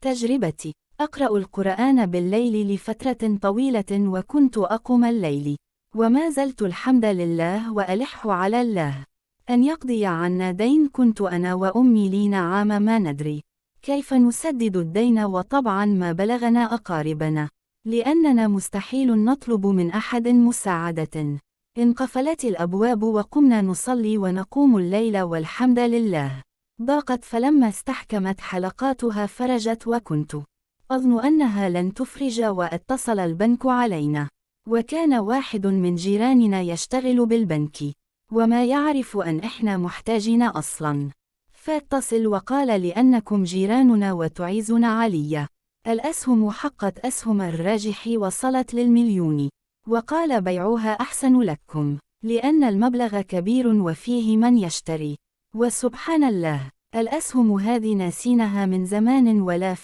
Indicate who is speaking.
Speaker 1: تجربتي: أقرأ القرآن بالليل لفترة طويلة وكنت أقوم الليل، وما زلت الحمد لله وألح على الله أن يقضي عنا دين كنت أنا وأمي لينا عام ما ندري كيف نسدد الدين، وطبعا ما بلغنا أقاربنا لأننا مستحيل نطلب من أحد مساعدة. انقفلت الأبواب وقمنا نصلي ونقوم الليل والحمد لله. ضاقت فلما استحكمت حلقاتها فرجت، وكنت أظن أنها لن تفرج واتصل البنك علينا، وكان واحد من جيراننا يشتغل بالبنك وما يعرف أن إحنا محتاجين أصلا، فاتصل وقال لأنكم جيراننا وتعيزنا عليا. الأسهم حقت أسهم الراجح وصلت للمليون، وقال بيعوها أحسن لكم لأن المبلغ كبير وفيه من يشتري. وسبحان الله، الأسهم هذه ناسينها من زمان ولا